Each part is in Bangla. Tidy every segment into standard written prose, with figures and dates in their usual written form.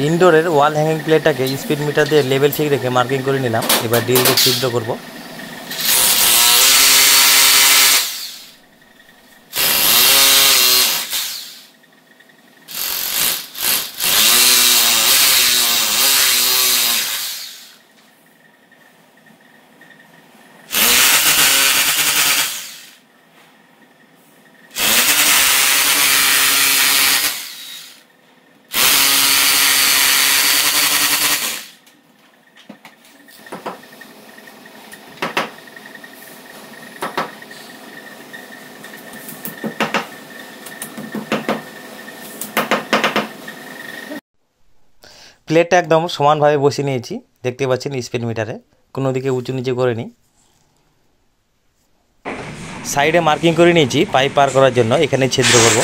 ইনডোরের ওয়াল হ্যাঙ্গিং প্লেটটাকে স্পিড মিটার দিয়ে লেভেল ঠিক রেখে মার্কিং করে নিলাম। এবার ড্রিল দিয়ে ছিদ্র করব। প্লেটটা একদম সমানভাবে বসিয়ে নিয়েছি, দেখতে পাচ্ছেন স্পিড মিটারে, কোনো দিকে উঁচু নিচে করে নিই। সাইডে মার্কিং করে নিয়েছি পাইপ পার করার জন্য, এখানে ছিদ্র করব।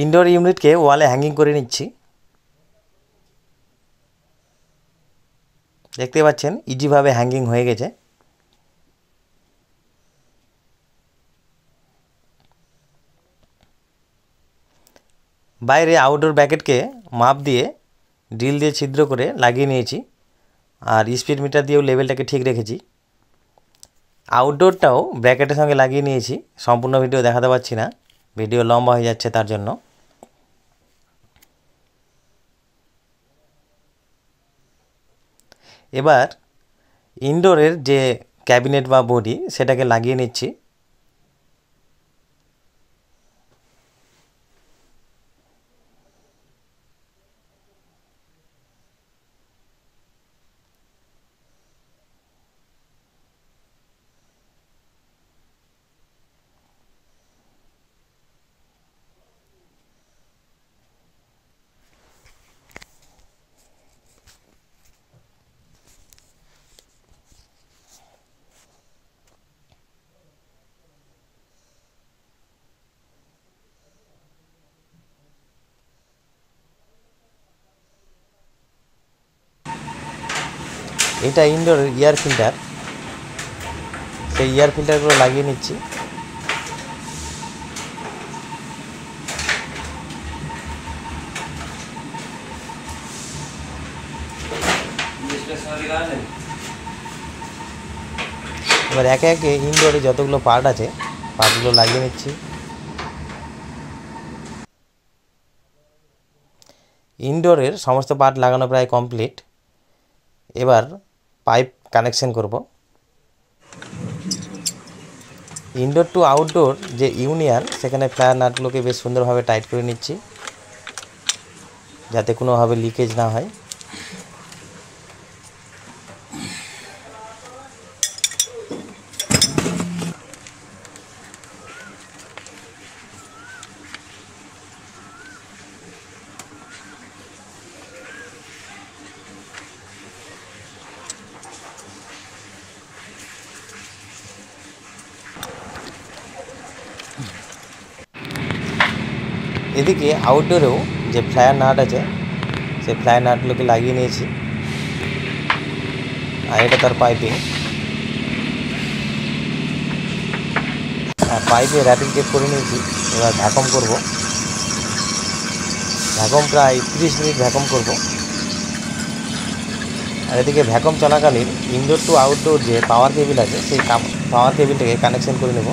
ইনডোর ইউনিটকে ওয়ালে হ্যাঙ্গিং করে নিচ্ছি। দেখতে পাচ্ছেন ইজিভাবে হ্যাঙ্গিং হয়ে গেছে। বাইরে আউটডোর ব্র্যাকেটকে মাপ দিয়ে ড্রিল দিয়ে ছিদ্র করে লাগিয়ে নিয়েছি, আর স্পিড মিটার দিয়েও লেভেলটাকে ঠিক রেখেছি। আউটডোরটাও ব্র্যাকেটের সঙ্গে লাগিয়ে নিয়েছি, সম্পূর্ণ ভিডিও দেখাতে পারছি না, ভিডিও লম্বা হয়ে যাচ্ছে তার জন্য। এবার ইনডোরের যে ক্যাবিনেট বা বডি সেটাকে লাগিয়ে নিচ্ছি। এটা ইনডোরের এয়ার ফিল্টার, সেই এয়ার ফিল্টারগুলো লাগিয়ে নিচ্ছি। এবার একে একে ইনডোরে যতগুলো পার্ট আছে পার্টগুলো লাগিয়ে নিচ্ছি। ইনডোরের সমস্ত পার্ট লাগানো প্রায় কমপ্লিট। এবার পাইপ কানেকশন করব। ইনডোর টু আউটডোর যে ইউনিয়ন, সেখানে ফ্লায়ার নাটগুলোকে বেশ সুন্দরভাবে টাইট করে নিচ্ছি যাতে কোনোভাবে লিকেজ না হয়। এদিকে আউটডোরেও যে ফ্লায়ার নাট আছে সেই ফ্লায়ার নাটগুলোকে লাগিয়ে নিয়েছি, আর এটা তার পাইপিং। পাইপে র্যাপিং টেপ করে নিয়েছি। এবার ভ্যাকুম করব, ভ্যাকুম প্রায় 30 মিনিট ভ্যাকুম করব। আর এদিকে ভ্যাকুম চলাকালীন ইনডোর টু আউটডোর যে পাওয়ার কেবিল আছে সেই পাওয়ার কেবিলটাকে কানেকশন করে নেব।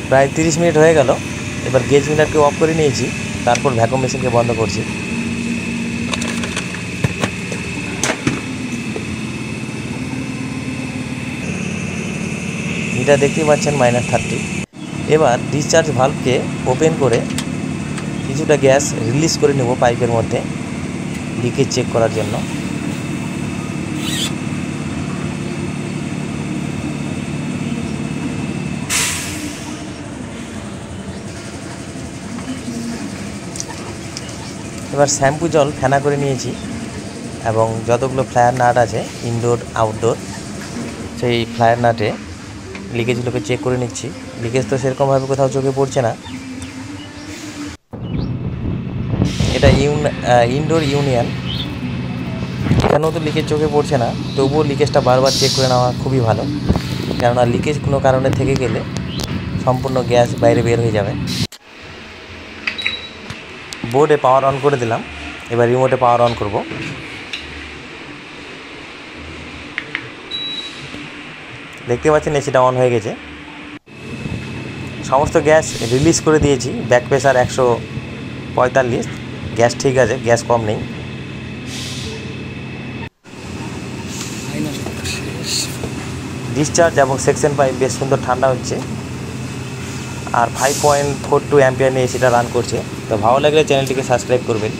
প্রায় 30 মিনিট হয়ে গেল। এবার গেজ মিটারকে অফ করে নিয়েছি, তারপর ভ্যাকুয়াম মেশিনকে বন্ধ করছি। মিটার দেখতেই পাচ্ছেন -30। এবার ডিসচার্জ ভালভকে ওপেন করে কিছুটা গ্যাস রিলিজ করে নেব পাইপের মধ্যে লিকেজ চেক করার জন্য। এবার শ্যাম্পু জল ফেনা করে নিয়েছি এবং যতগুলো ফ্লায়ার নাট আছে ইনডোর আউটডোর, সেই ফ্লায়ার নাটে লিকেজগুলোকে চেক করে নিচ্ছি। লিকেজ তো সেরকমভাবে কোথাও চোখে পড়ছে না। এটা ইনডোর ইউনিয়ন, এখানেও তো লিকেজ চোখে পড়ছে না, তবুও লিকেজটা বারবার চেক করে নেওয়া খুবই ভালো, কেননা লিকেজ কোনো কারণে থেকে গেলে সম্পূর্ণ গ্যাস বাইরে বের হয়ে যাবে। বোর্ডে পাওয়ার অন করে দিলাম, এবার রিমোটে পাওয়ার অন করব। দেখতে পাচ্ছেন এসিটা অন হয়ে গেছে। সমস্ত গ্যাস রিলিজ করে দিয়েছি। ব্যাক প্রেসার 145, গ্যাস ঠিক আছে, গ্যাস কম নেই। ডিসচার্জ এবং সেকশন পাইপ বেশ সুন্দর ঠান্ডা হচ্ছে, আর 5.42 অ্যাম্পিয়ার নিয়ে এসিটা রান করছে। তো ভালো লাগলে চ্যানেলটিকে সাবস্ক্রাইব করবেন।